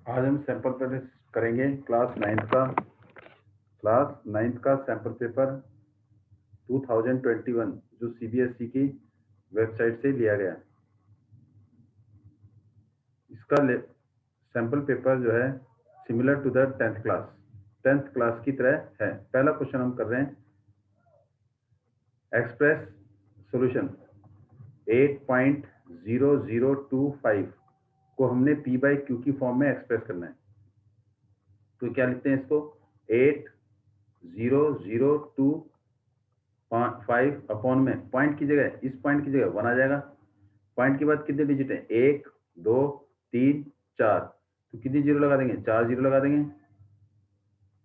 आज हम sample paper करेंगे क्लास नाइन्थ का सैंपल पेपर 2021 जो सीबीएसई की वेबसाइट से लिया गया। इसका सैंपल पेपर जो है similar to the 10th class की तरह है। पहला क्वेश्चन हम कर रहे हैं, एक्सप्रेस सॉल्यूशन 8.0025 को हमने पी बाई क्यू की फॉर्म में एक्सप्रेस करना है। तो क्या लिखते हैं इसको, 8.0025 अपॉन में पॉइंट की जगह, इस पॉइंट की जगह 1 आ जाएगा। पॉइंट के बाद कितने डिजिट हैं, 1 2 3 4, तो कितनी जीरो लगा देंगे, 4 जीरो लगा देंगे।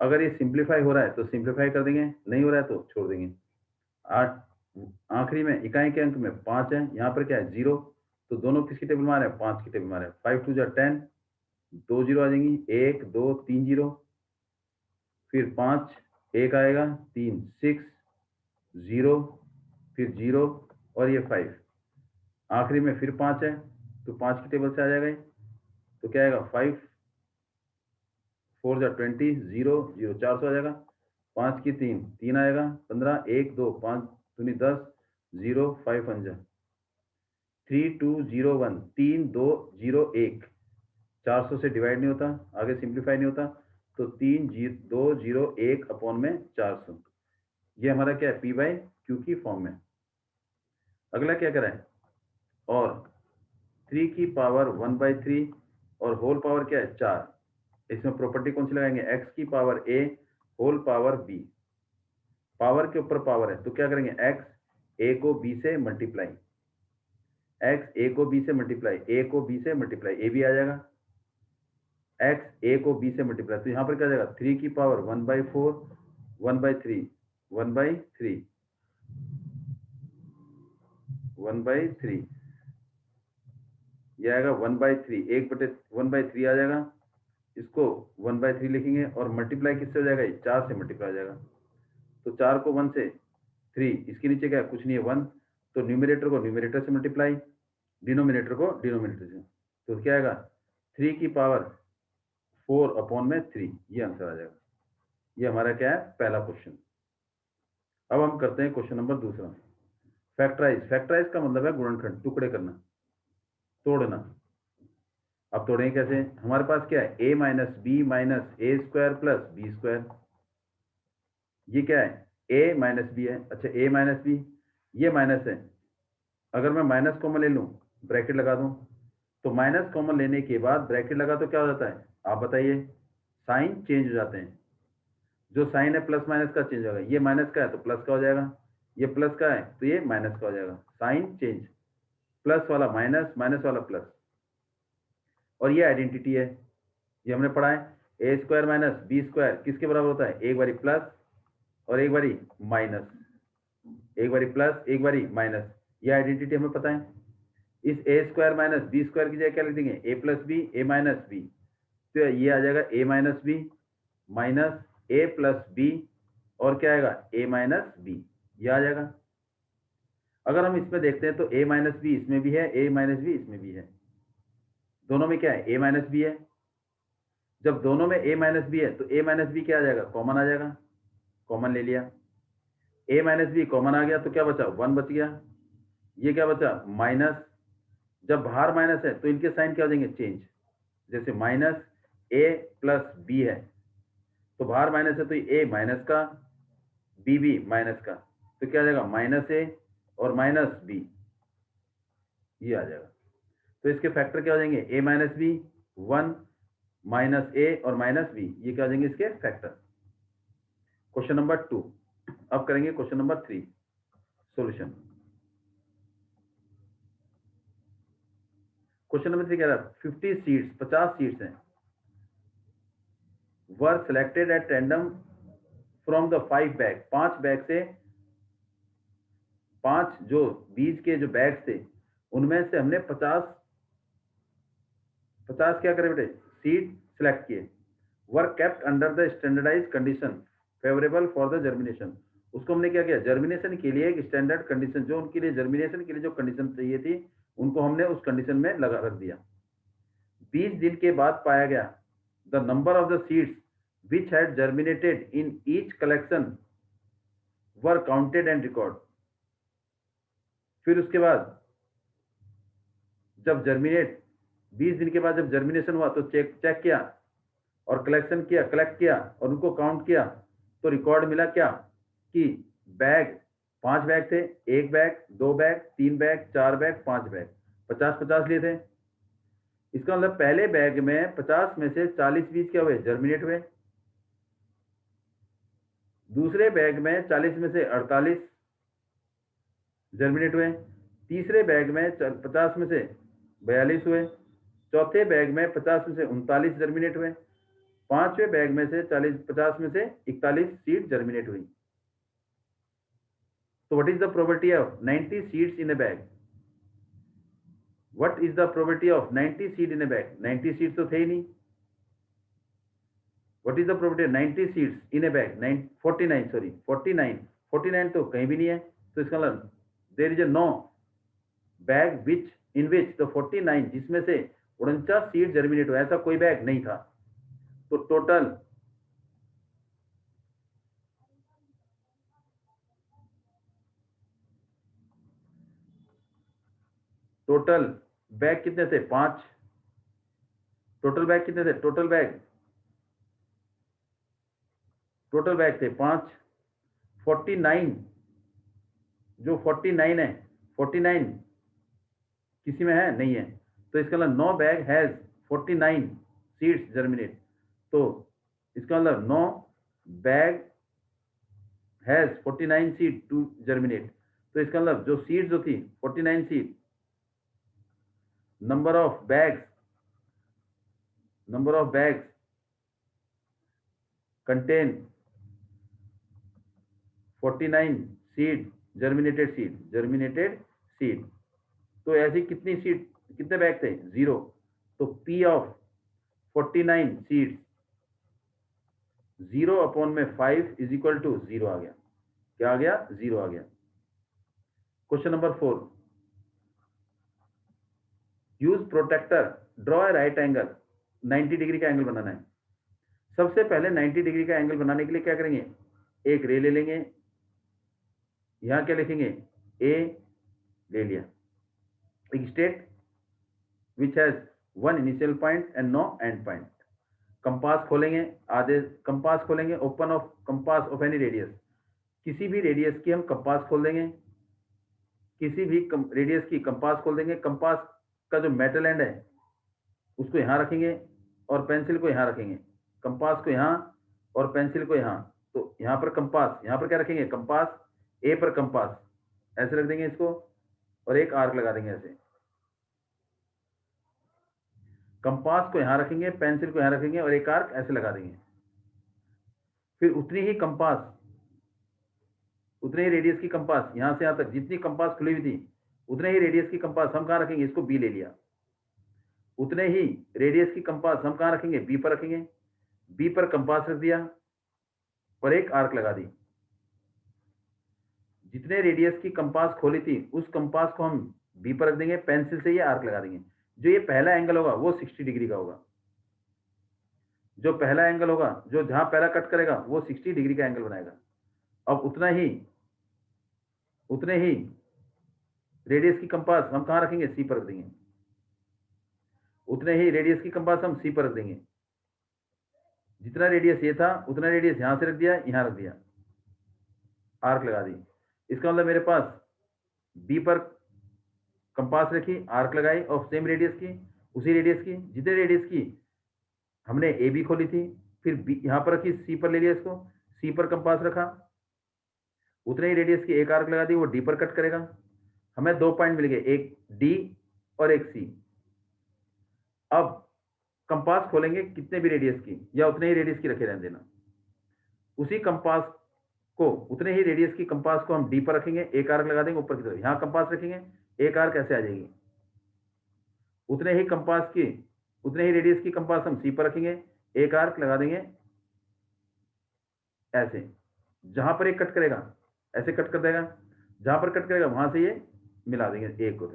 अगर ये सिंप्लीफाई हो रहा है तो सिंप्लीफाई कर देंगे, नहीं हो रहा है तो छोड़ देंगे। आखिरी में इकाई के अंक में 5 है, यहाँ पर क्या है 0, तो दोनों किसकी टेबल में आ रहे हैं, 5 की टेबल में आ रहे हैं। 5 2 10, 2 जीरो आ जाएंगी, 1 2 3 जीरो, फिर 5 1 आएगा, 3 6 0, फिर 0 और ये 5, आखिरी में फिर 5 है, तो 5 की टेबल से आ जाएगा। तो क्या आएगा, 5 4 20, 0 0 400 आ जाएगा। 5 की 3 3 आएगा, 15 1 2 5 दूनी 10, 0 5 पंजा 3 2 0 1, 3 2 0 1, 400 से डिवाइड नहीं होता, आगे सिंप्लीफाई नहीं होता, तो 3 2 0 1 अपॉन में 400। ये हमारा क्या है, पी बाई क्यू की फॉर्म में। अगला क्या करें, और 3 की पावर 1/3 और होल पावर क्या है 4, इसमें प्रॉपर्टी कौन सी लगाएंगे, x की power a whole power b, power के ऊपर पावर है, तो क्या करेंगे, x a को b से मल्टीप्लाई, x a को b से मल्टीप्लाई, a को b से मल्टीप्लाई, a भी आ जाएगा, x a को b से मल्टीप्लाई, तो यहां पर क्या आ जाएगा, 3 की पावर 1/4 1/3 1/3 1/3, यह आएगा 1/3, 1/3 आ जाएगा। इसको 1/3 लिखेंगे और मल्टीप्लाई किससे हो जाएगा, 4 से मल्टीप्लाई हो जाएगा। तो 4 को 1 से 3, इसके नीचे क्या कुछ नहीं है 1, तो न्यूमरेटर को न्यूमरेटर से मल्टीप्लाई, डिनोमिनेटर को डिनोमिनेटर से, तो क्या आएगा 3 की पावर 4 अपॉन में 3, ये आंसर आ जाएगा। ये हमारा क्या है, पहला क्वेश्चन। अब हम करते हैं क्वेश्चन नंबर दूसरा, फैक्टराइज। फैक्टराइज का मतलब है गुणनखंड, टुकड़े करना, तोड़ना। अब तोड़ेंगे कैसे, हमारे पास क्या है, a minus B minus A square plus B square, ये क्या है, a माइनस बी है। अच्छा, a माइनस बी, ये माइनस है, अगर मैं माइनस कॉमन ले लूं, ब्रैकेट लगा दूं, तो माइनस कॉमन लेने के बाद ब्रैकेट लगा तो क्या हो जाता है, आप बताइए, साइन चेंज हो जाते हैं। जो साइन है प्लस माइनस का चेंज होगा, ये माइनस का है तो प्लस का हो जाएगा, ये प्लस का है तो ये माइनस का हो जाएगा, साइन चेंज, प्लस वाला माइनस, माइनस वाला प्लस। और ये आइडेंटिटी है, ये हमने पढ़ा है, ए स्क्वायर माइनस बी स्क्वायर किसके बराबर होता है, एक बारी प्लस और एक बारी माइनस, एक बारी प्लस एक बारी माइनस, ये आइडेंटिटी हमें पता है। इस ए स्क्वायर माइनस बी स्क्वायर की जगह क्या लिख देंगे, ए प्लस बी ए माइनस बी, तो ये आ जाएगा ए माइनस बी माइनस ए प्लस बी, और क्या आएगा, ए माइनस बी, ये आ जाएगा। अगर हम इसमें देखते हैं तो ए माइनस बी इसमें भी है, ए माइनस बी इसमें भी है, दोनों में क्या है, ए माइनस बी है। जब दोनों में ए माइनस बी है तो ए माइनस बी क्या आ जाएगा, कॉमन आ जाएगा, कॉमन ले लिया, ए माइनस बी कॉमन आ गया तो क्या बचा, 1 बच गया, ये क्या बचा, माइनस। जब बाहर माइनस है तो इनके साइन क्या हो जाएंगे, चेंज, जैसे माइनस ए प्लस बी है, तो बाहर माइनस है तो ए माइनस का, बी भी माइनस का, तो क्या आ जाएगा, माइनस ए और माइनस बी, ये आ जाएगा। तो इसके फैक्टर क्या हो जाएंगे, ए माइनस बी 1 माइनस ए और माइनस बी, ये क्या हो जाएंगे इसके फैक्टर। क्वेश्चन नंबर 2, अब करेंगे question number 3 solution. Question number 3 कह रहा है 50 सीट्स हैं, were selected at random from the 5 bag, 5 bag से, 5 जो बीज के जो बैग थे उनमें से हमने 50 क्या करे बेटे, सीड सिलेक्ट किए, were kept under the standardise condition favourable for the germination. उसको हमने क्या किया, जर्मिनेशन के लिए एक स्टैंडर्ड कंडीशन, जो उनके लिए जर्मिनेशन के लिए जो कंडीशन चाहिए थी, उनको हमने उस कंडीशन में लगा रख दिया। 20 दिन के बाद पाया गया the number of the seeds which had germinated in each collection were counted and record. फिर उसके बाद जब जर्मिनेट 20 दिन के बाद जब जर्मिनेशन हुआ तो चेक किया और कलेक्शन किया, कलेक्ट किया और उनको काउंट किया, तो रिकॉर्ड मिला क्या कि बैग 5 बैग थे, 1 bag, 2 bag, 3 bag, 4 bag, 5 bag, 50-50 लिए थे। इसका मतलब पहले बैग में 50 में से 40 बीज क्या हुए, जर्मिनेट हुए। दूसरे बैग में 40 में से 48 जर्मिनेट हुए। तीसरे बैग में 50 में से 42 हुए। चौथे बैग में 50 में से 39 जर्मिनेट हुए। पांचवें बैग में से 50 में से 41 सीड जर्मिनेट हुई। तो what is the probability of 90 seeds in a bag? What is the probability of 90 seed in a bag? 90 seeds तो थे ही नहीं। What is the probability 90 seeds in a bag? 49 तो कहीं भी नहीं है। तो इसका मतलब there is a no bag which in which the 49 जिसमें से 49 सीड जर्मिनेट हुआ, ऐसा कोई बैग नहीं था। तो टोटल बैग कितने थे? 5। टोटल बैग कितने थे? टोटल बैग थे 5। 49 जो 49 है, 49 किसी में है? नहीं है। तो इसका मतलब no bag has 49 seeds germinate. तो इसका मतलब no bag has 49 seed to germinate. तो इसका मतलब जो सीड जो थी 49 seed, number of bags contain 49 seed germinated seed. तो ऐसी कितनी सीड, कितने बैग थे? 0। तो P ऑफ 49 सीड्स 0 अपॉन में 5 इज इक्वल टू 0 आ गया। क्या आ गया? 0 आ गया। Question number 4, use protractor, draw a right angle. 90 degree का एंगल बनाना है। सबसे पहले 90 डिग्री का एंगल बनाने के लिए क्या करेंगे? एक रे ले लेंगे। यहां क्या लिखेंगे? ए ले लिया। एक state which has 1 initial point and no end point. Compass खोलेंगे, आधे कंपास खोलेंगे, open of compass of any radius. किसी भी रेडियस की हम कंपास खोल देंगे, किसी भी रेडियस की कंपास खोल देंगे। कंपास का जो मेटल एंड है उसको यहां रखेंगे और पेंसिल को यहां रखेंगे। कंपास को यहां और पेंसिल को यहां। तो यहां पर कंपास, यहां पर क्या रखेंगे? कंपास। ए पर कंपास ऐसे रख देंगे इसको और एक आर्क लगा देंगे ऐसे। कंपास को यहां रखेंगे, पेंसिल को यहां रखेंगे और एक आर्क ऐसे लगा देंगे। फिर उतनी ही कंपास, उतने ही रेडियस की कंपास यहां से यहां तक जितनी कंपास खुली हुई थी उतने ही रेडियस की कंपास हम कहां रखेंगे? इसको बी ले लिया। उतने ही रेडियस की कंपास हम कहां रखेंगे? बी पर रखेंगे। बी पर कंपास रख दिया और एक आर्क लगा दी। जितने रेडियस की कंपास खोली थी उस कंपास को हम बी पर रख देंगे, पेंसिल से ये आर्क लगा देंगे। जो ये पहला एंगल होगा वो 60 डिग्री का होगा। जो पहला एंगल होगा, जो जहां पहला कट करेगा वो 60 डिग्री का एंगल बनाएगा। अब उतने ही रेडियस की कंपास हम कहां रखेंगे? सी पर रख देंगे। उतने ही रेडियस की कंपास हम सी पर रख देंगे। जितना रेडियस ये था उतना रेडियस यहां से रख दिया, यहां रख दिया, आर्क लगा दी। इसका मतलब मेरे पास बी पर कंपास रखी, आर्क लगाई और सेम रेडियस की, उसी रेडियस की, जितने रेडियस की हमने ए बी खोली थी, फिर बी यहां पर रखी, सी पर ले लिया इसको, सी पर कंपास रखा, उतने ही रेडियस की एक आर्क लगा दी, वो डी पर कट करेगा। हमें 2 पॉइंट मिल गए, एक डी और एक सी। अब कंपास खोलेंगे कितने भी रेडियस की या उतने ही रेडियस की रखे रहने देना। उसी कंपास को, उतने ही रेडियस की कंपास को हम डी पर रखेंगे, एक आर्क लगा देंगे ऊपर की तरफ, यहां कंपास रखेंगे, एक आर्क ऐसे आ जाएगी। उतने ही कंपास की, उतने ही रेडियस की कंपास हम सी पर रखेंगे, एक आर्क लगा देंगे ऐसे। जहां पर एक कट करेगा ऐसे कट कर देगा, जहां पर कट करेगा वहां से ये मिला देंगे, ए को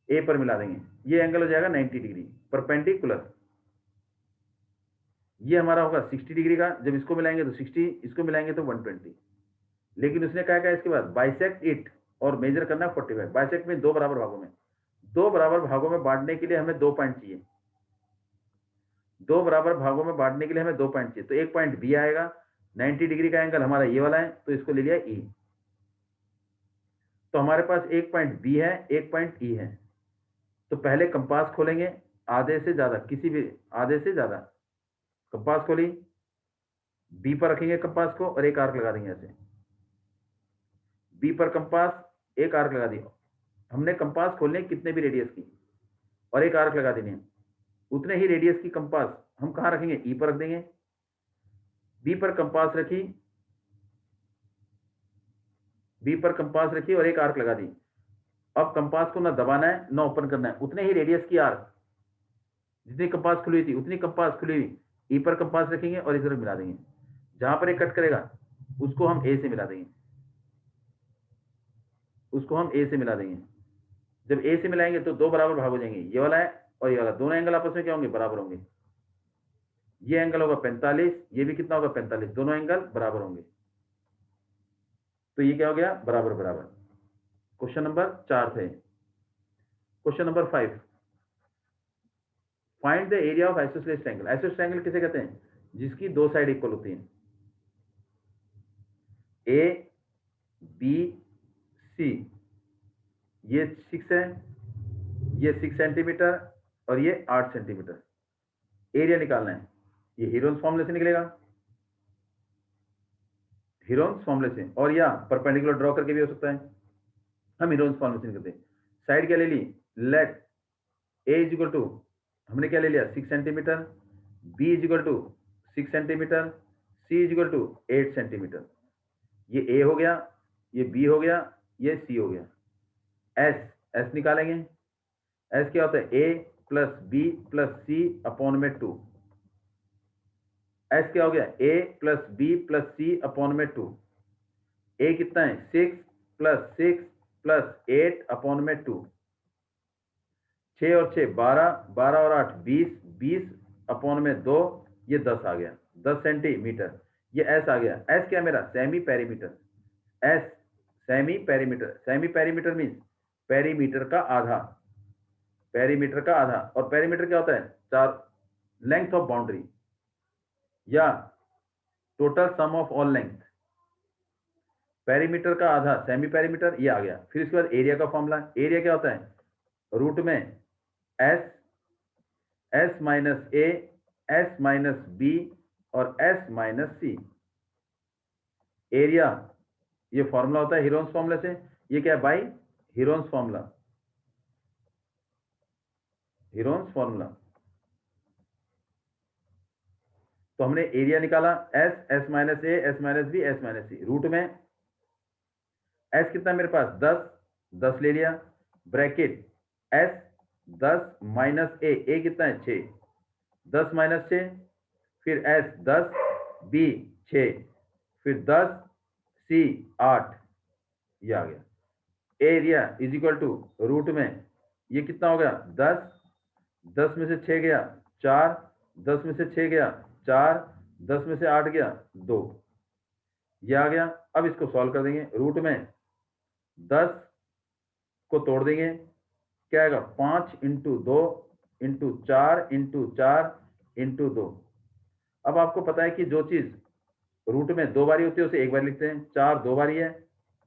ए पर मिला देंगे। ये एंगल हो जाएगा 90 डिग्री परपेंडिकुलर। ये हमारा होगा 60 डिग्री का, जब इसको मिलाएंगे तो 60, इसको मिलाएंगे तो 120। लेकिन उसने क्या कहा इसके बाद, बाइसेक्ट इट और मेजर करना 45। बाइसेक्ट में दो बराबर भागों में, दो बराबर भागों में बांटने के लिए हमें 2 पॉइंट चाहिए, दो बराबर भागों में बांटने के लिए हमें 2 पॉइंट चाहिए। तो एक पॉइंट बी आएगा, 90 डिग्री का एंगल हमारा ये वाला है, तो इसको ले लिया ई। तो हमारे पास एक पॉइंट बी है, एक पॉइंट ई है। तो पहले कंपास खोलेंगे, आधे से ज्यादा, किसी भी आधे से ज्यादा कंपास खोली, बी पर रखेंगे कंपास को और एक आर्क लगा देंगे ऐसे। बी पर कंपास, एक आर्क लगा दिया। हमने कंपास खोलने कितने भी रेडियस की और एक आर्क लगा देनी है, उतने ही रेडियस की कंपास हम कहां रखेंगे, ई पर रख देंगे। बी पर कंपास रखी, बी पर कंपास रखी और एक आर्क लगा दी। अब कंपास को ना दबाना है ना ओपन करना है, उतने ही रेडियस की आर्क, जितनी कंपास खुली हुई थी उतनी कंपास खुली हुई ई पर कंपास रखेंगे और इधर मिला देंगे। जहां पर एक कट करेगा उसको हम ए से मिला देंगे, उसको हम ए से मिला देंगे। जब ए से मिलाएंगे तो दो बराबर भाग हो जाएंगे, ये वाला है और ये वाला, दोनों एंगल आपस में क्या होंगे, बराबर होंगे। ये एंगल होगा 45, ये भी कितना होगा 45, दोनों एंगल बराबर होंगे। तो ये क्या हो गया, बराबर बराबर। क्वेश्चन नंबर 4 थे। Question number 5, find the area of isosceles triangle. Isosceles triangle किसे कहते हैं, जिसकी दो साइड इक्वल होती हैं। ए बी सी, ये 6 है, ये 6 सेंटीमीटर और ये 8 सेंटीमीटर। एरिया निकालना है, ये हीरोन्स फॉर्मूले से निकलेगा, हीरोन्स फॉर्मूले से, और या परपेंडिकुलर ड्रॉ करके भी हो सकता है। हम हीरोन्स फॉर्मूले से निकलते हैं। साइड क्या ले ली, let A is equal to, हमने क्या ले लिया 6 centimetre, B is equal to 6 centimetre, C is equal to 8 centimetre. ये ए हो गया, ये बी हो गया, ये सी हो गया। एस, एस निकालेंगे। एस क्या होता है, ए प्लस बी प्लस सी अपॉन में 2। एस क्या हो गया, ए प्लस बी प्लस सी अपॉन में 2। ए कितना है, 6 प्लस 6 प्लस 8 अपॉन में 2। 6 और 6 12, 12 और 8 20, 20 अपॉन में 2, ये 10 आ गया, 10 सेंटीमीटर। ये एस आ गया। एस क्या मेरा, semi perimeter. S semi perimeter, semi perimeter means perimeter का आधा, पेरीमीटर का आधा। और पेरीमीटर क्या होता है, चार लेंथ ऑफ बाउंड्री या total sum of all length. Perimeter का आधा सेमी पेरीमीटर, ये आ गया। फिर इसके बाद एरिया का फॉर्मूला, एरिया क्या होता है, रूट में S, S minus A, S minus B और एस माइनस सी। एरिया ये फॉर्मूला होता है हीरोन्स फॉर्मूले से। ये क्या है, by Heron's formula, Heron's formula. तो हमने एरिया निकाला, S, S minus A, S minus B, S minus C. Root में एस कितना मेरे पास 10, 10 ले लिया, ब्रैकेट एस 10 माइनस ए कितना है 6, 10 माइनस 6, फिर एस 10, बी 6, फिर 10, सी 8, ये आ गया। Area is equal to root में ये कितना हो गया 10, 10 में से 6 गया 4, 10 में से 6 गया 4, 10 में से 8 गया 2, ये आ गया। अब इसको सॉल्व कर देंगे। रूट में 10 को तोड़ देंगे, क्या आएगा 5 इंटू 2 इंटू 4 इंटू 4 इंटू 2। अब आपको पता है कि जो चीज रूट में 2 बारी होती है उसे एक बार लिखते हैं। 4 2 बारी है,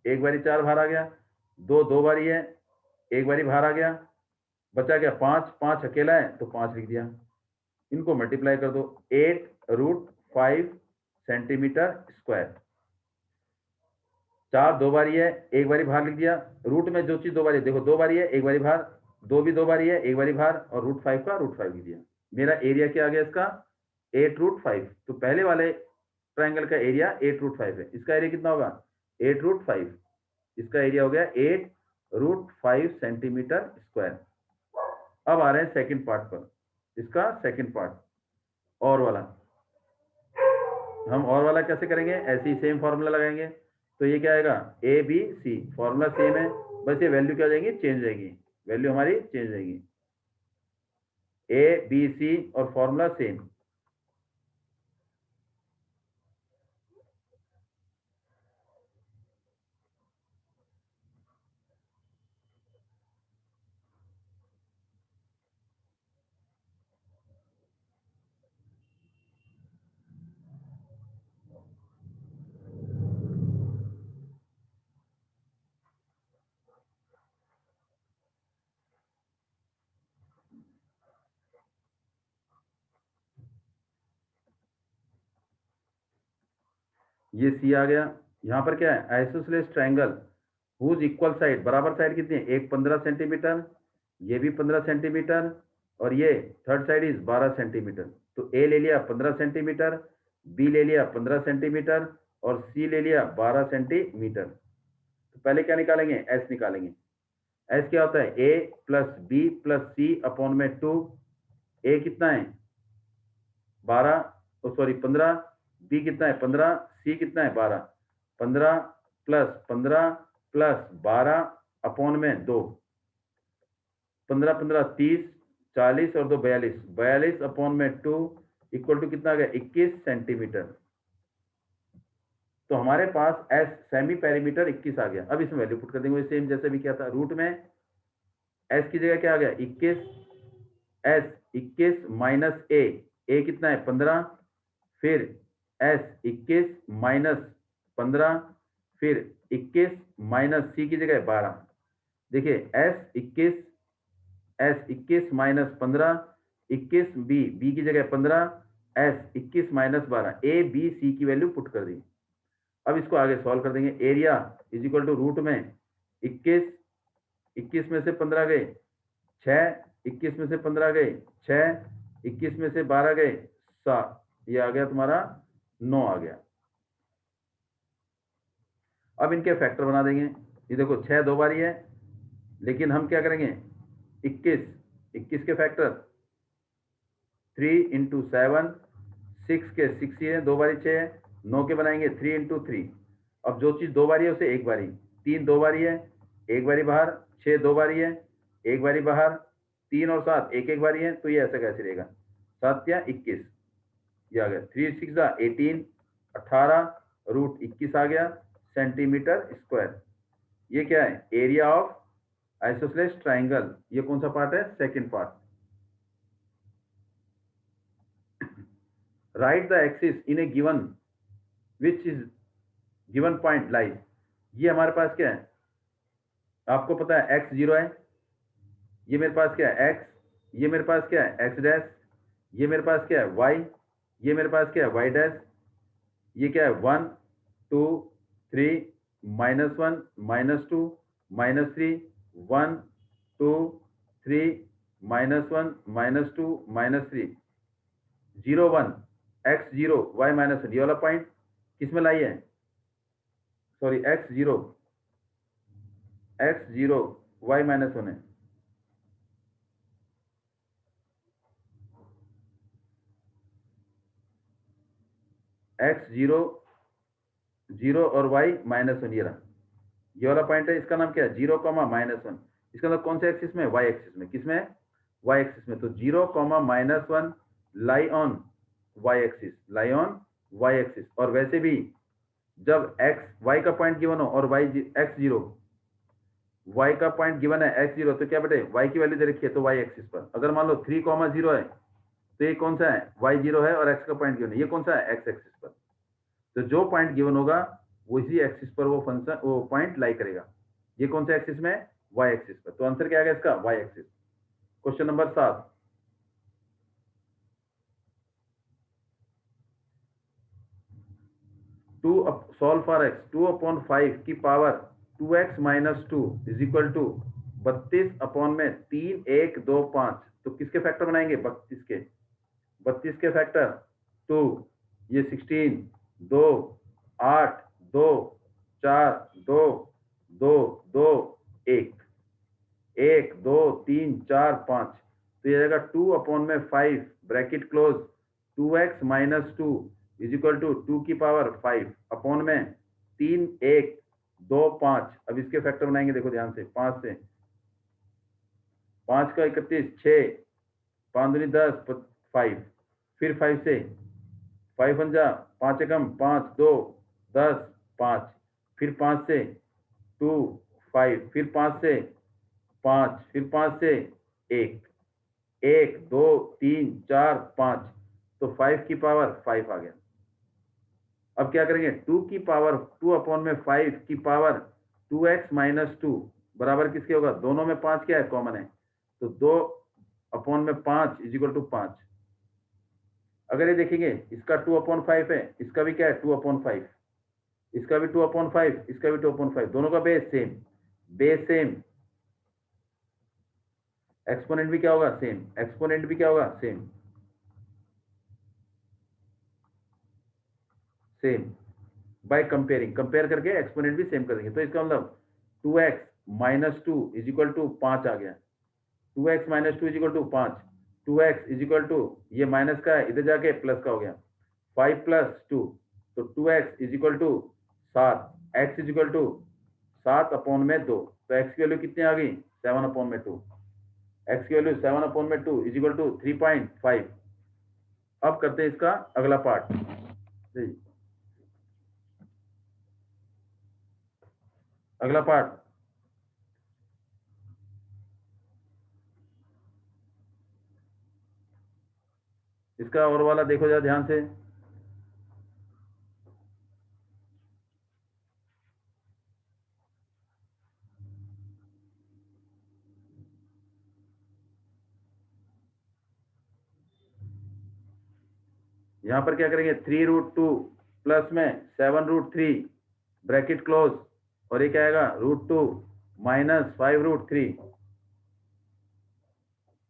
एक बारी 4 बाहर आ गया, 2 2 बारी है, एक बारी बाहर आ गया, बचा गया 5, 5 अकेला है तो 5 लिख दिया। इनको मल्टीप्लाई कर दो, 8√5 सेंटीमीटर स्क्वायर। 4 2 बारी है, एक बारी बाहर लिख दिया। रूट में जो चीज 2 बारी है, देखो 2 बारी है एक बारी बाहर, 2 भी 2 बारी है एक बारी बाहर, और √5 का √5 लिख दिया। मेरा एरिया क्या आ गया इसका, 8√5। तो पहले वाले ट्रायंगल का एरिया 8√5 है। इसका एरिया कितना होगा 8√5, इसका एरिया हो गया 8√5 सेंटीमीटर स्क्वायर। अब आ रहे हैं सेकंड पार्ट पर, इसका सेकंड पार्ट और वाला। हम और वाला कैसे करेंगे, ऐसे ही सेम फॉर्मूला लगाएंगे। तो ये क्या आएगा, A B C, formula same है, बस ये वैल्यू क्या हो जाएगी, चेंज हो जाएगी, वैल्यू हमारी चेंज हो जाएगी। ए बी सी और फॉर्मूला सेम। ये सी आ गया। यहाँ पर क्या है, isosceles triangle whose equal side, बराबर साइड कितनी है, एक 15 सेंटीमीटर, ये भी 15 सेंटीमीटर, और ये थर्ड साइड इज 12 सेंटीमीटर। तो ए ले लिया 15 सेंटीमीटर, बी ले लिया 15 सेंटीमीटर, और सी ले लिया 12 सेंटीमीटर। तो पहले क्या निकालेंगे, एस निकालेंगे। एस क्या होता है, ए प्लस बी प्लस सी अपॉन में 2। ए कितना है 12, सॉरी 15, बी कितना है 15, सी कितना है 12। 15 प्लस 15 प्लस 12 अपॉन में 2, 15 15 30, 40 और 2 42, 42 अपॉन में 2 इक्वल टू कितना आ गया, 21 सेंटीमीटर। तो हमारे पास एस सेमी पेरीमीटर 21 आ गया। अब इसमें वैल्यू पुट कर देंगे सेम जैसे भी किया था। रूट में एस की जगह क्या आ गया 21, एस 21 माइनस ए कितना है 15, फिर एस 21 माइनस 15, फिर 21 माइनस सी की जगह 12। देखिए एस 21 माइनस 15, 21 बी की जगह 15, S 21 minus 12, A B C की वैल्यू पुट कर दी। अब इसको आगे सॉल्व कर देंगे। Area is equal to root में 21 में से 15 गए 6, 21 में से 15 गए 6, 21 में से 12 गए 7, ये आ गया तुम्हारा 9 आ गया। अब इनके फैक्टर बना देंगे। ये देखो 6 दो बारी है, लेकिन हम क्या करेंगे 21 के फैक्टर 3 इंटू 7, 6 के 6 ही है, दो बारी 6 है, 9 के बनाएंगे 3 इंटू 3। अब जो चीज दो बारी है उसे एक बारी, 3 दो बारी है, एक बारी बाहर, 6 दो बारी है, एक बारी बाहर, 3 और 7 एक एक बारी है, तो ये ऐसा कैसे रहेगा, 7 या 21, ये आ गया 3 6 18, 18 रूट 21 आ गया सेंटीमीटर स्क्वायर। ये क्या है, एरिया ऑफ आइसोसेलेस ट्राइंगल। ये कौन सा पार्ट है, second part. Right the axis in A given which is given point lies. ये हमारे पास क्या है, आपको पता है x 0 है, ये मेरे पास क्या है x, ये मेरे पास क्या है x डैश, ये मेरे पास क्या है y, ये मेरे पास क्या है y डैश, ये क्या है 1 2 3 -1 -2 -3 1 2 3 -1 -2 -3 0 1 x 0 y -1। ये वाला पॉइंट किस में लाई है, सॉरी x 0 y -1 है। x 0 0 और y -1, ये रहा, ये वाला पॉइंट है। इसका नाम क्या है 0, -1। इसका मतलब कौन से एक्सिस में, y एक्सिस में। किस में, y एक्सिस में। तो 0, -1 lie on y axis, lie on y axis. और वैसे भी जब y का पॉइंट गिवन हो और y का पॉइंट गिवन है x 0, तो क्या बेटे y की वैल्यू दे रखी है, तो y एक्सिस पर। अगर मान लो 3, 0 है, तो ये कौन सा है, y 0 है और x का पॉइंट गिवन है, ये कौन सा है, x एक्सिस पर। तो जो पॉइंट गिवन होगा उसी एक्सिस पर वो फंक्शन, वो पॉइंट लाई करेगा। ये कौन से एक्सिस में, y एक्सिस पर। तो आंसर क्या आएगा इसका, y axis. Question number 7, 2 solve for x, 2/5 की power 2x - 2 is equal to 32 upon में 3 1 2 5। तो किसके फैक्टर बनाएंगे, 32 के फैक्टर 2, ये 16 2 8 2 4 2 2 2 1 1 2 3 4 5। तो ये आएगा 2/5 bracket close 2x - 2 is equal to 2 की पावर 5 अपॉन में 3 1 2 5। अब इसके फैक्टर बनाएंगे, देखो ध्यान से, 5 से 5 का 31, 6 5 दूनी 10 5, फिर 5 से 5 पंजा 5 एकम 5 2 10 5, फिर 5 से 2 5, फिर 5 से 5, फिर 5 से 1 1 2 3 4 5। तो 5 की पावर 5 आ गया। अब क्या करेंगे, 2 की पावर 2/5 की पावर 2x - 2 बराबर किसके होगा, दोनों में 5 क्या है, कॉमन है। तो 2/5 इज इक्वल टू 5। अगर ये देखेंगे इसका 2/5 है, इसका भी क्या है 2/5, इसका भी 2/5, इसका भी 2/5, दोनों का base same, base same, exponent भी क्या होगा सेम, एक्सपोनेंट भी क्या होगा same, same by comparing, compare करके एक्सपोनेंट भी सेम कर देंगे। तो इसका मतलब 2x minus 2 is equal to 5 आ गया, 2x minus 2 is equal to 5, 2x is equal to, ये माइनस का है इधर जाके प्लस का हो गया, 5 प्लस 2, तो 2x is equal to 7, x is equal to 7/2, तो x की वैल्यू कितनी आ गई 7/2, x की वैल्यू 7/2 इज इक्वल टू 3.5। अब करते हैं इसका अगला पार्ट। अगला पार्ट, इसका और वाला देखो जरा ध्यान से, यहां पर क्या करेंगे 3√2 प्लस में 7√3 ब्रैकेट क्लोज, और ये क्या आएगा √2 माइनस 5√3,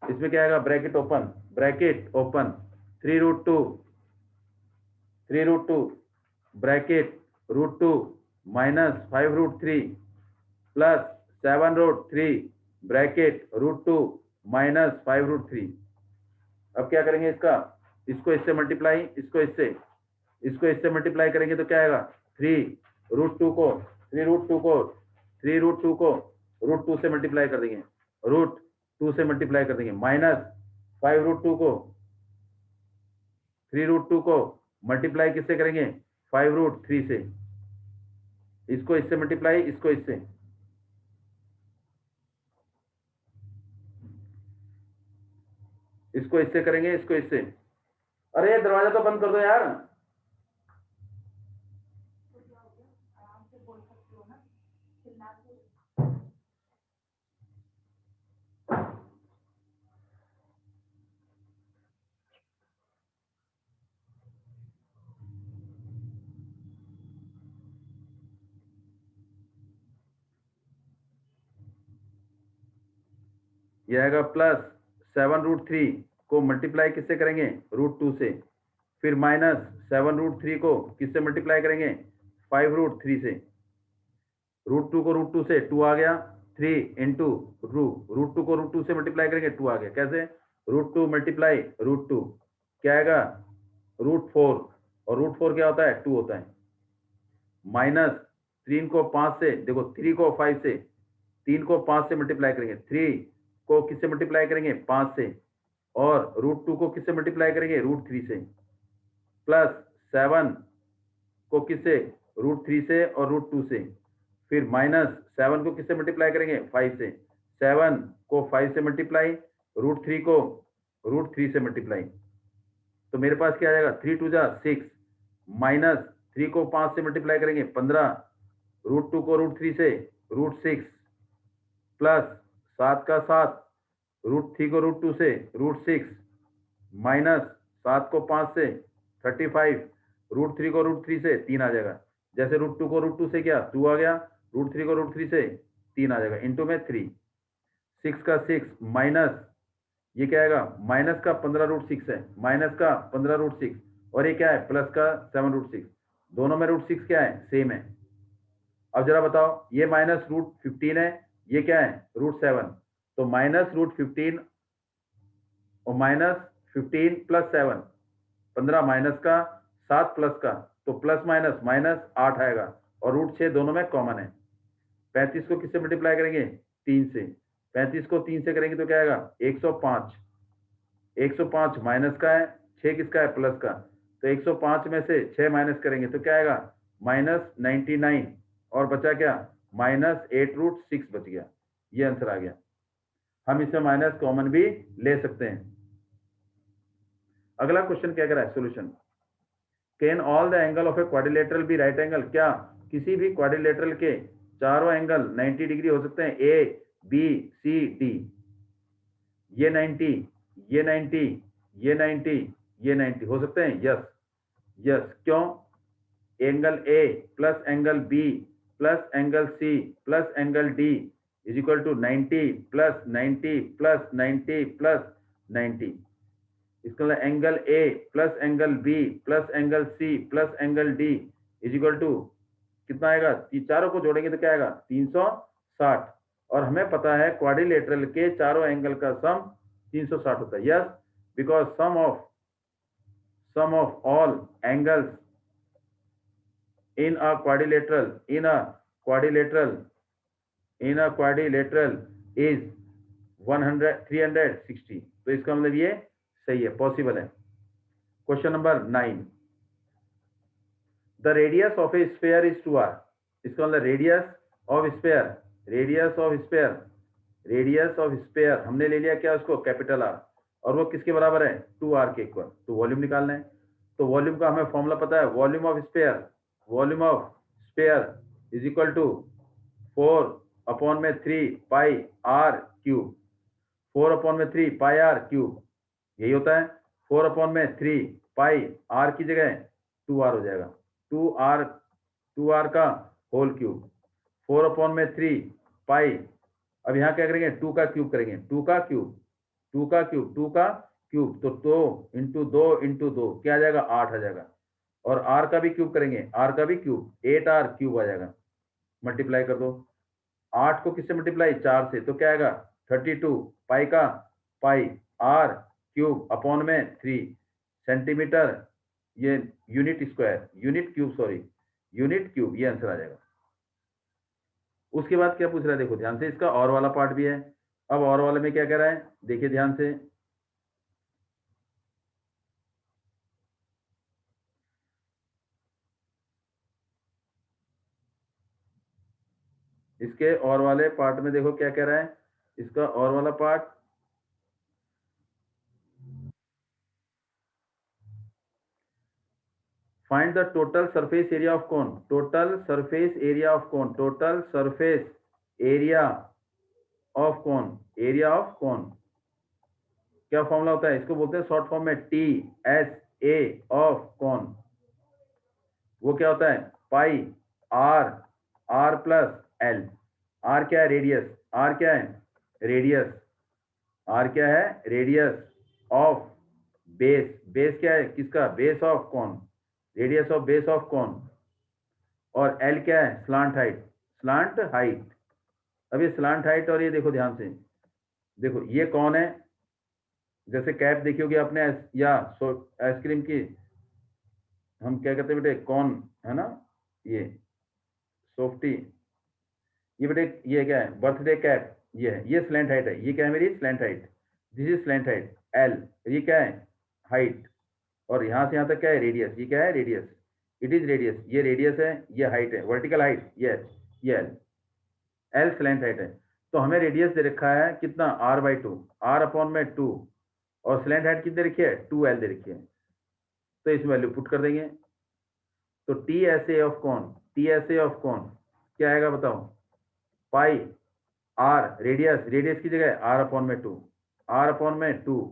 इसमें क्या आएगा bracket open, bracket open, 3√2 bracket √2 minus 5√3 plus 7√3 bracket √2 minus 5√3। अब क्या करेंगे इसका, इसको इससे मल्टीप्लाई, इसको इससे मल्टीप्लाई करेंगे तो क्या आएगा 3√2 को 3√2 से मल्टीप्लाई कर देंगे, √2 से मल्टीप्लाई कर देंगे, माइनस 5√2 को 3√2 को मल्टीप्लाई किससे करेंगे 5√3 से, इसको इससे मल्टीप्लाई, इसको इससे, इसको इससे करेंगे, इसको इससे, अरे दरवाजा तो बंद कर दो यार। ये आएगा प्लस 7√3 को मल्टीप्लाई किससे करेंगे √2 से, फिर माइनस 7√3 को किससे मल्टीप्लाई करेंगे 5√3 से, √2 को √2 से 2 आ गया, 3 इंटू √2 को √2 से मल्टीप्लाई करेंगे 2 आ गया, कैसे √2 मल्टीप्लाई √2 क्या आएगा √4, और √4 क्या होता है 2 होता है, माइनस 3 को 5 से, देखो 3 को 5 से, 3 को 5 से मल्टीप्लाई करेंगे, 3 को किससे मल्टीप्लाई करेंगे 5 से, और √2 को किससे मल्टीप्लाई करेंगे √3 से, प्लस 7 को किससे √3 से और √2 से, फिर माइनस 7 को किससे मल्टीप्लाई करेंगे 5 से, 7 को 5 से मल्टीप्लाई, √3 को √3 से मल्टीप्लाई, तो मेरे पास क्या आ जाएगा 3 2 जा 6, माइनस 3 को 5 से मल्टीप्लाई करेंगे 15, √2 को √3 से √6, प्लस 7 का 7, √3 को √2 से √6, माइनस 7 को 5 से 35, √3 को √3 से 3 आ जाएगा, जैसे √2 को √2 से क्या 2 आ गया, √3 को √3 से 3 आ जाएगा, इंटू में 3, 6 का 6 माइनस, ये क्या आएगा माइनस का 15√6 है, माइनस का 15√6, और ये क्या है प्लस का 7√6, दोनों में √6 क्या है सेम है। अब जरा बताओ ये माइनस √15 है, ये क्या है √7, तो माइनस √15 और माइनस 15 प्लस 7, 15 माइनस का 7 प्लस का, तो प्लस माइनस माइनस 8 आएगा, और √6 दोनों में कॉमन है। 35 को किससे मल्टीप्लाई करेंगे 3 से, 35 को 3 से करेंगे तो क्या आएगा 105, 105 माइनस का है, 6 किसका है प्लस का, तो 105 में से 6 माइनस करेंगे तो क्या आएगा -99, और बचा क्या -8√6 बच गया, ये आंसर आ गया। हम इसमें माइनस कॉमन भी ले सकते हैं। अगला क्वेश्चन क्या कह रहा है solution, can all the angle of a quadrilateral be right angle, क्या किसी भी क्वाड्रिलेटरल के चारों एंगल 90 डिग्री हो सकते हैं, ए बी सी डी, ये 90, ये 90, ये 90, ये 90 हो सकते हैं, यस यस, क्यों angle A plus angle B plus angle C plus angle D is equal to 90 plus 90 plus 90 plus 90। इसका मतलब angle A plus angle B plus angle C plus angle D is equal to कितना आएगा? चारों को जोड़ेंगे तो क्या आएगा? 360। और हमें पता है क्वाड्रिलेटरल के चारों एंगल का सम 360 होता है। Yes, because sum of all angles in a quadrilateral is 360। तो इसका मतलब ये सही है, पॉसिबल है। Question number 9, the radius of A sphere is 2r। इसका मतलब रेडियस ऑफ स्फीयर हमने ले लिया क्या? उसको कैपिटल आर, और वो किसके बराबर है? 2r के इक्वल। तो वॉल्यूम निकालना है, तो वॉल्यूम का हमें फॉर्मूला पता है, volume of sphere is equal to 4/3 pi R cube. 4/3 pi R cube यही होता है। 4/3 पाई आर की जगह 2r हो जाएगा, 2r का होल क्यूब। 4/3 पाई, अब यहाँ क्या करेंगे? 2 का क्यूब करेंगे, 2 का क्यूब तो 2 इंटू 2 क्या आ जाएगा? 8 आ जाएगा। और r का भी क्यूब करेंगे, r का भी क्यूब, 8r क्यूब आ जाएगा। मल्टीप्लाई कर दो 8 को किससे मल्टीप्लाई? 4 से, तो क्या आएगा? 32 पाई का पाई r क्यूब अपॉन में 3 सेंटीमीटर, ये यूनिट क्यूब, ये आंसर आ जाएगा। उसके बाद क्या पूछ रहा है? देखो ध्यान से, इसका और वाला पार्ट भी है। अब और वाले में क्या कह रहा है? देखिए ध्यान से, इसके और वाले पार्ट में देखो क्या कह रहा है। इसका और वाला part, find the total surface area of cone. Total surface area of cone क्या फॉर्मूला होता है? इसको बोलते हैं शॉर्ट फॉर्म में TSA ऑफ कोन। वो क्या होता है? पाई r प्लस l। r क्या है? रेडियस। r क्या है? रेडियस ऑफ बेस क्या है? किसका? Base of cone, radius of base of cone. और l क्या है? Slant height. अब ये स्लांट हाइट, और ये देखो ध्यान से, देखो ये कौन है? जैसे कैप देखी होगी आपने, या आइसक्रीम की हम क्या कहते हैं बेटे? कौन है ना, ये सॉफ्टी। ये बेटे ये क्या है? Birthday cap. ये है, ये स्लैंट हाइट है। ये क्या है? मेरी slant height. This is slant height L। ये क्या है? हाइट। और यहाँ से यहाँ तक क्या है? रेडियस। ये क्या है? रेडियस। It is radius. ये रेडियस है, ये हाइट है, वर्टिकल हाइट। ये L स्लैंट हाइट है। तो हमें रेडियस दे रखा है कितना? r/2, r/2, और स्लैंट हाइट कितनी रखी है? 2l दे रखी है। तो इस वैल्यू पुट कर देंगे, तो TSA ऑफ कौन क्या आएगा बताओ? पाई r, रेडियस की जगह r/2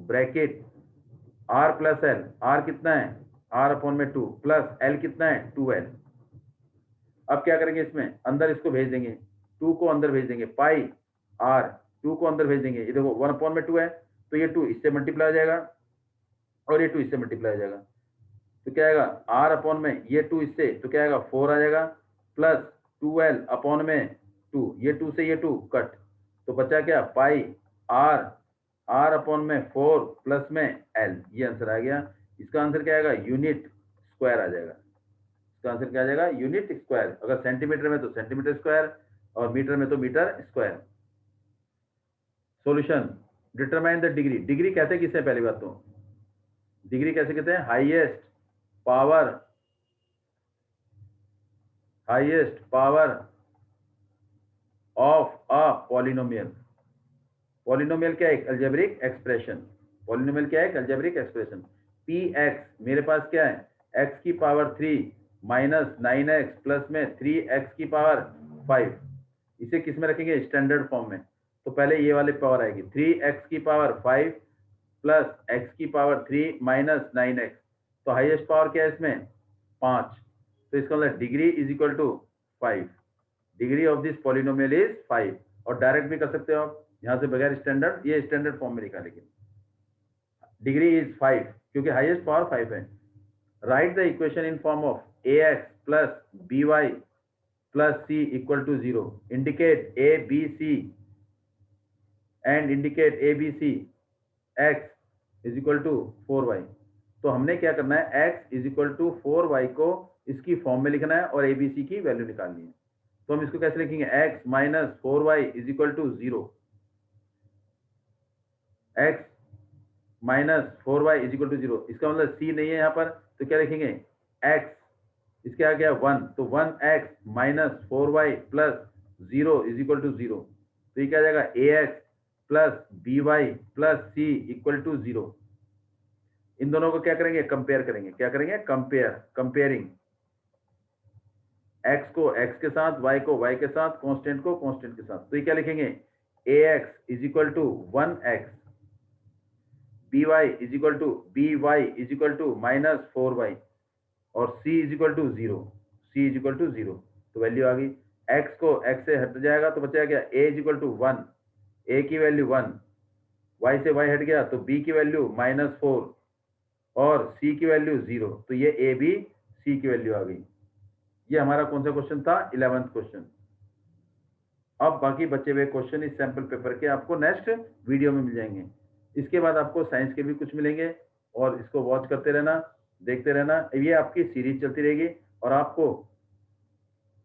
bracket r plus l। r कितना है? r/2 प्लस l कितना है? 2l। अब क्या करेंगे? इसमें अंदर इसको भेज देंगे, 2 को अंदर भेज देंगे, पाई r 2 को अंदर भेज देंगे। ये देखो 1/2 है, तो ये 2 इससे मल्टीप्लाई हो जाएगा, और ये 2 इससे मल्टीप्लाई हो जाएगा। तो क्या आएगा? r में ये 2 इससे, तो क्या आएगा? 4 आ जाएगा, प्लस 2l अपॉन में 2, ये 2 से ये 2 कट, तो बचा क्या? पाई r/4 प्लस में l। ये आंसर आ गया। इसका आंसर क्या आएगा? यूनिट स्क्वायर आ जाएगा। इसका आंसर क्या आ जाएगा? Unit square. अगर सेंटीमीटर में तो सेंटीमीटर स्क्वायर, और मीटर में तो metre square. Solution, determine the degree. Degree कहते हैं किसे? पहली बात तो डिग्री कैसे कहते हैं? Highest power of a polynomial. Polynomial क्या है? Algebraic expression. px मेरे पास क्या है? x की पावर 3 माइनस 9x प्लस में 3x की पावर 5। इसे किस में रखेंगे? स्टैंडर्ड फॉर्म में। तो पहले ये वाले पावर आएगी 3x की पावर 5 प्लस x की पावर 3 माइनस 9x। तो हाईएस्ट पावर क्या है इसमें? 5। तो इसका मतलब degree is equal to 5, degree of this polynomial is 5। और डायरेक्ट भी कर सकते हो आप, यहाँ से बगैर स्टैंडर्ड, ये स्टैंडर्ड फॉर्म में लिखा, लेकिन डिग्री इज 5 क्योंकि हाईएस्ट पावर 5 है। Write the equation in form of ax plus by plus c equal to 0, indicate a b c and indicate a b c x is equal to 4y। तो हमने क्या करना है, x is equal to 4y को इसकी form में लिखना है और abc की वैल्यू निकालनी है। तो हम इसको कैसे लिखेंगे, x minus 4y is equal to 0, x minus 4y is equal to 0। इसका मतलब c नहीं है यहाँ पर, तो क्या लिखेंगे, x, इसके आगे 1, तो 1x minus 4y plus 0 is equal to 0। तो ये क्या आ जाएगा, ax plus by plus c equal to 0। इन दोनों को क्या करेंगे, कंपेयर करेंगे। क्या करेंगे, कंपेयरिंग x को x के साथ, y को y के साथ, कांस्टेंट को कांस्टेंट के साथ। तो ये क्या लिखेंगे, ax is equal to 1x, by is equal to minus 4y और c is equal to 0, c is equal to 0। तो वैल्यू आ गई, x को x से हट जाएगा तो बचेगा क्या, a is equal to 1, a की वैल्यू 1, y से y हट गया तो b की वैल्यू माइनस 4 और c की वैल्यू 0। तो ये a b c की वैल्यू आ गई। ये हमारा कौन सा क्वेश्चन था, 11th क्वेश्चन। अब बाकी बचे हुए क्वेश्चन इस सैंपल पेपर के आपको नेक्स्ट वीडियो में मिल जाएंगे। इसके बाद आपको साइंस के भी कुछ मिलेंगे और इसको वॉच करते रहना, देखते रहना। ये आपकी सीरीज चलती रहेगी और आपको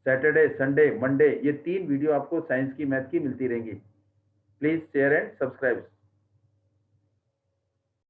सैटरडे, संडे, मंडे ये 3 वीडियो आपको साइंस की, मैथ की मिलती रहेंगी। Please share and subscribe.